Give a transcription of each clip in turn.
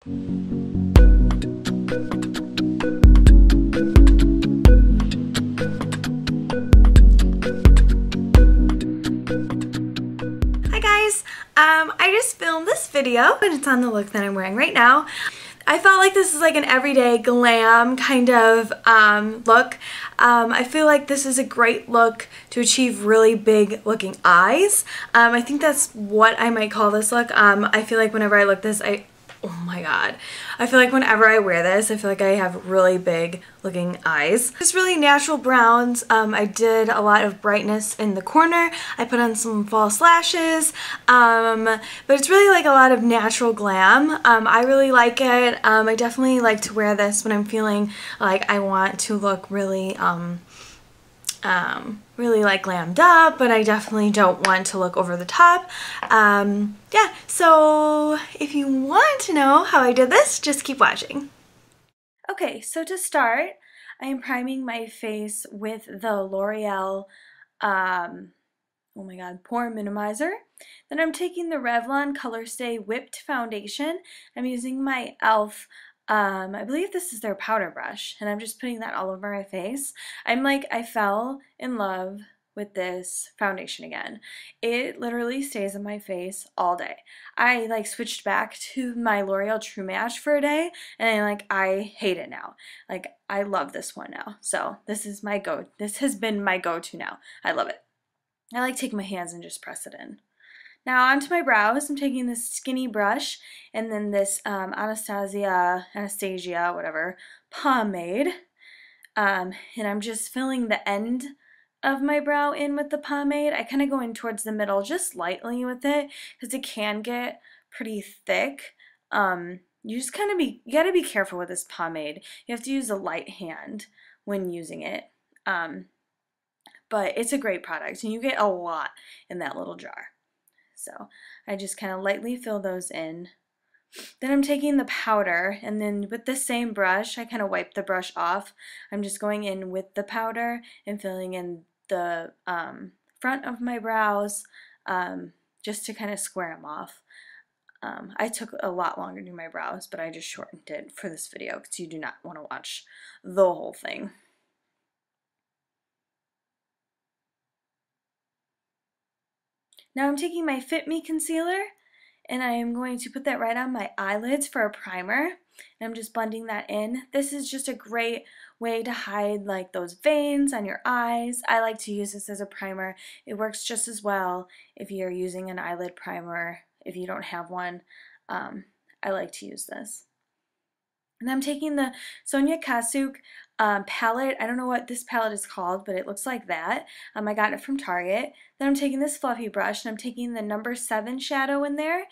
I just filmed this video and it's on the look that I'm wearing right now. I felt like this is like an everyday glam kind of look. I feel like this is a great look to achieve really big looking eyes. I think that's what I might call this look. I feel like whenever I look this, oh my god. I feel like whenever I wear this, I feel like I have really big looking eyes. Just really natural browns. I did a lot of brightness in the corner. I put on some false lashes. But it's really like a lot of natural glam. I really like it. I definitely like to wear this when I'm feeling like I want to look really really like glammed up, but I definitely don't want to look over the top. Yeah, so if you want to know how I did this, just keep watching. Okay, so to start, I am priming my face with the L'Oreal, oh my god, Pore Minimizer. Then I'm taking the Revlon Colorstay Whipped Foundation. I'm using my e.l.f. I believe this is their powder brush, and I'm just putting that all over my face. I fell in love with this foundation again. It literally stays on my face all day. I like switched back to my L'Oreal True Match for a day, and I hate it now. Like, I love this one now. So this is my this has been my go-to now. I love it. I like taking my hands and just press it in. Now onto my brows, I'm taking this skinny brush and then this Anastasia, whatever, pomade. And I'm just filling the end of my brow in with the pomade. I kind of go in towards the middle just lightly with it because it can get pretty thick. You just you gotta be careful with this pomade. You have to use a light hand when using it. But it's a great product and you get a lot in that little jar. So I just kind of lightly fill those in. Then I'm taking the powder, and then with the same brush, I kind of wipe the brush off. I'm just going in with the powder and filling in the front of my brows just to kind of square them off. I took a lot longer to do my brows, but I just shortened it for this video because you do not want to watch the whole thing. Now I'm taking my Fit Me concealer and I am going to put that right on my eyelids for a primer. And I'm just blending that in. This is just a great way to hide like those veins on your eyes. I like to use this as a primer. It works just as well if you're using an eyelid primer. If you don't have one, I like to use this. And I'm taking the Sonia Kashuk palette. I don't know what this palette is called, but it looks like that. I got it from Target. Then I'm taking this fluffy brush and I'm taking the number 7 shadow in there.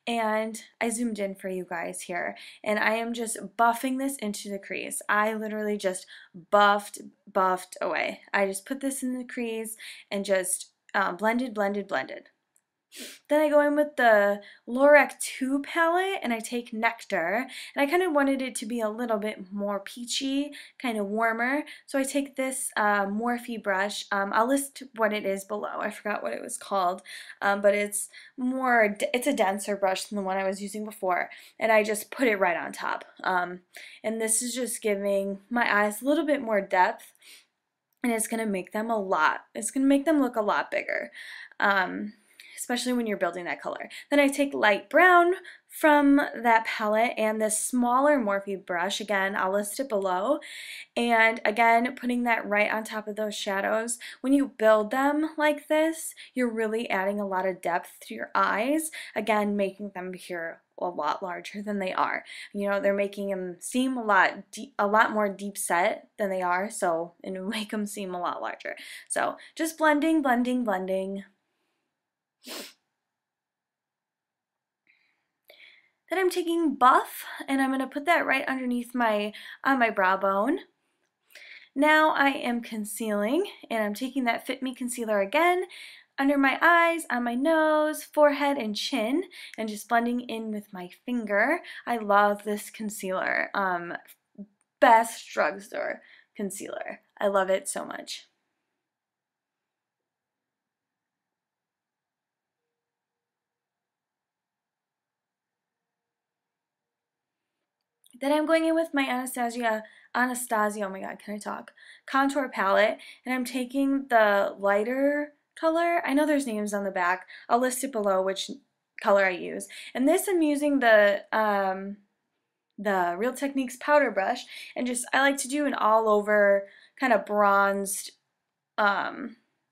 And I zoomed in for you guys here. And I am just buffing this into the crease. I literally just buffed away. I just put this in the crease and just blended. Then I go in with the Lorac 2 palette and I take Nectar, and I kind of wanted it to be a little bit more peachy, kind of warmer, so I take this Morphe brush. I'll list what it is below. I forgot what it was called, but it's a denser brush than the one I was using before, and I just put it right on top. And this is just giving my eyes a little bit more depth, and it's going to make them look a lot bigger. Especially when you're building that color. Then I take light brown from that palette and this smaller Morphe brush. Again, I'll list it below. And again, putting that right on top of those shadows. When you build them like this, you're really adding a lot of depth to your eyes. Again, making them appear a lot larger than they are. You know, they're making them seem a lot more deep set than they are, so it'll make them seem a lot larger. So just blending. Then I'm taking Buff and I'm going to put that right underneath on my brow bone. Now I am concealing and I'm taking that Fit Me concealer again under my eyes, on my nose, forehead, and chin, and just blending in with my finger. I love this concealer. Best drugstore concealer. I love it so much. Then I'm going in with my Anastasia, oh my god, can I talk? Contour palette, and I'm taking the lighter color. I know there's names on the back. I'll list it below which color I use. And this I'm using the Real Techniques powder brush, and just I like to do an all over kind of bronzed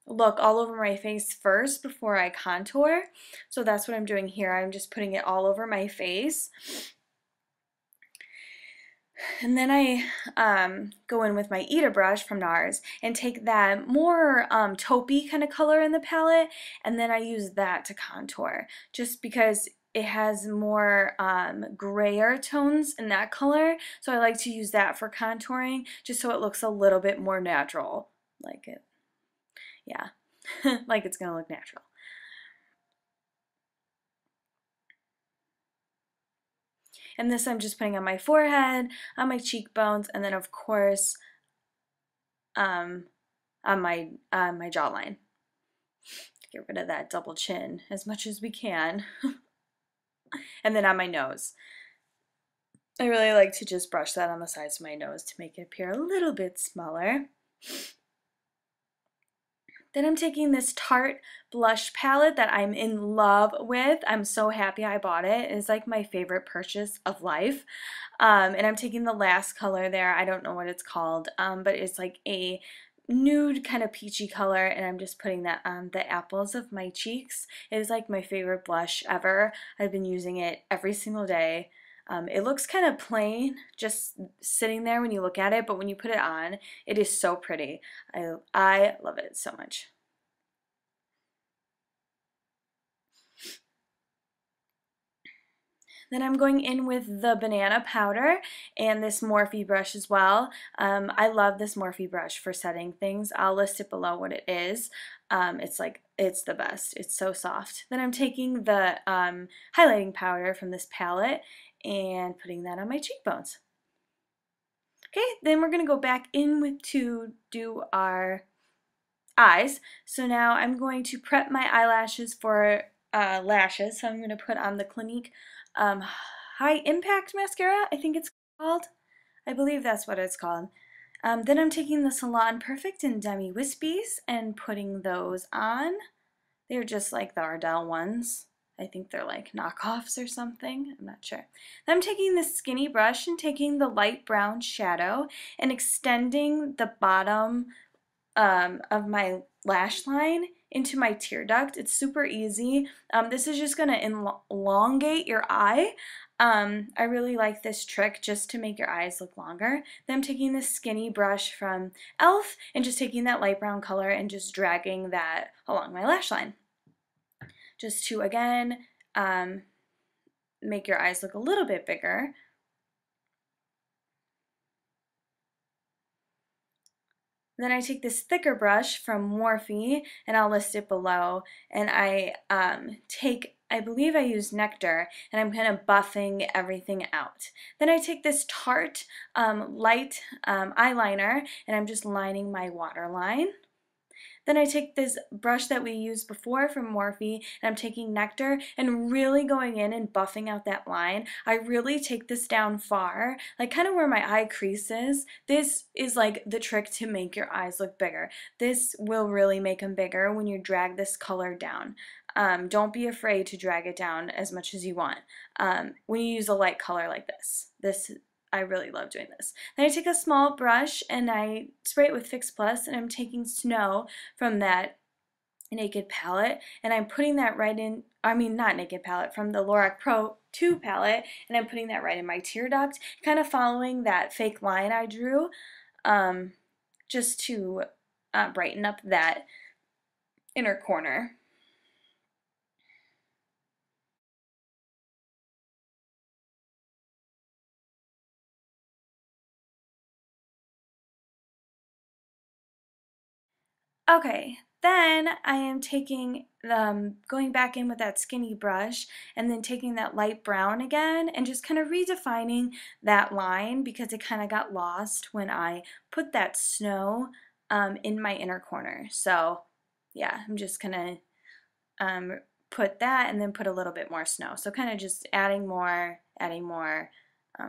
look all over my face first before I contour. So that's what I'm doing here. I'm just putting it all over my face. And then I go in with my Eyeliner Brush from Nars and take that more taupey kind of color in the palette, and then I use that to contour just because it has more grayer tones in that color, so I like to use that for contouring just so it looks a little bit more natural, like it, yeah, like it's gonna look natural. And this I'm just putting on my forehead, on my cheekbones, and then of course on my jawline. Get rid of that double chin as much as we can. And then on my nose. I really like to just brush that on the sides of my nose to make it appear a little bit smaller. Then I'm taking this Tarte blush palette that I'm in love with. I'm so happy I bought it. It's like my favorite purchase of life. And I'm taking the last color there. I don't know what it's called, but it's like a nude kind of peachy color, and I'm just putting that on the apples of my cheeks. It is like my favorite blush ever. I've been using it every single day. It looks kind of plain just sitting there when you look at it, but when you put it on, it is so pretty. I love it so much. Then I'm going in with the banana powder and this Morphe brush as well. I love this Morphe brush for setting things. I'll list it below what it is. It's the best. It's so soft. Then I'm taking the highlighting powder from this palette and putting that on my cheekbones. Okay, then we're going to go back in to do our eyes. So now I'm going to prep my eyelashes for lashes. So I'm going to put on the Clinique High Impact Mascara, I think it's called. I believe that's what it's called. Then I'm taking the Salon Perfect and Demi Whispies and putting those on. They're just like the Ardell ones. I think they're like knockoffs or something. I'm not sure. Then I'm taking this skinny brush and taking the light brown shadow and extending the bottom of my lash line into my tear duct. It's super easy. This is just going to elongate your eye. I really like this trick just to make your eyes look longer. Then I'm taking this skinny brush from e.l.f. and just taking that light brown color and just dragging that along my lash line. Just to, again, make your eyes look a little bit bigger. Then I take this thicker brush from Morphe, and I'll list it below, and I I believe I use Nectar, and I'm kind of buffing everything out. Then I take this Tarte light eyeliner, and I'm just lining my waterline. Then I take this brush that we used before from Morphe, and I'm taking Nectar and really going in and buffing out that line. I really take this down far, like kind of where my eye crease is. This is like the trick to make your eyes look bigger. This will really make them bigger when you drag this color down. Don't be afraid to drag it down as much as you want when you use a light color like this. I really love doing this. Then I take a small brush and I spray it with Fix Plus, and I'm taking Snow from that Naked palette, and I'm putting that right in, I mean not Naked palette, from the Lorac Pro 2 palette, and I'm putting that right in my tear duct, kind of following that fake line I drew, just to brighten up that inner corner. Okay, then I am taking, going back in with that skinny brush and then taking that light brown again and just kind of redefining that line because it kind of got lost when I put that snow in my inner corner. So yeah, I'm just gonna put that and then put a little bit more snow. So kind of just adding more,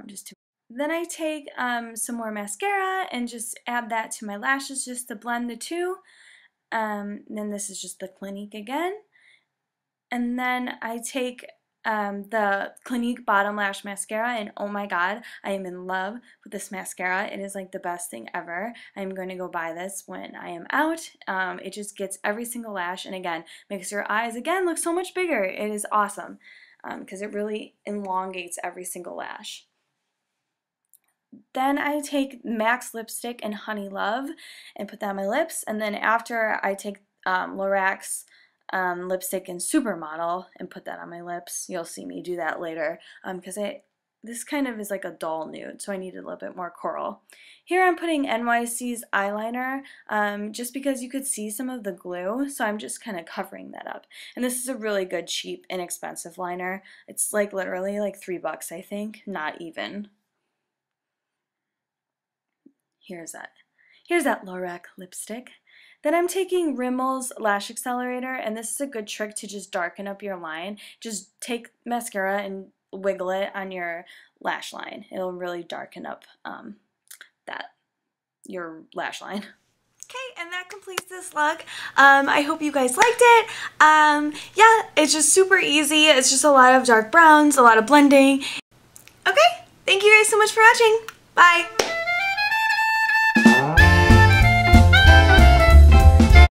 just to Then I take some more mascara and just add that to my lashes just to blend the two. Then this is just the Clinique again. And then I take the Clinique Bottom Lash Mascara, and oh my god, I am in love with this mascara. It is like the best thing ever. I'm going to go buy this when I am out. It just gets every single lash, and again, makes your eyes, again, look so much bigger. It is awesome because it really elongates every single lash. Then I take MAC's lipstick and Honeylove and put that on my lips, and then after I take Lorac's lipstick and Supermodel and put that on my lips. You'll see me do that later because this kind of is like a dull nude, so I needed a little bit more coral. Here I'm putting N.Y.C's eyeliner just because you could see some of the glue, so I'm just kind of covering that up. And this is a really good, cheap, inexpensive liner. It's like literally like $3, I think, not even. Here's that Lorac lipstick. Then I'm taking Rimmel's Lash Accelerator, and this is a good trick to just darken up your line. Just take mascara and wiggle it on your lash line. It'll really darken up your lash line. Okay, and that completes this look. I hope you guys liked it. Yeah, it's just super easy. It's just a lot of dark browns, a lot of blending. Okay, thank you guys so much for watching. Bye!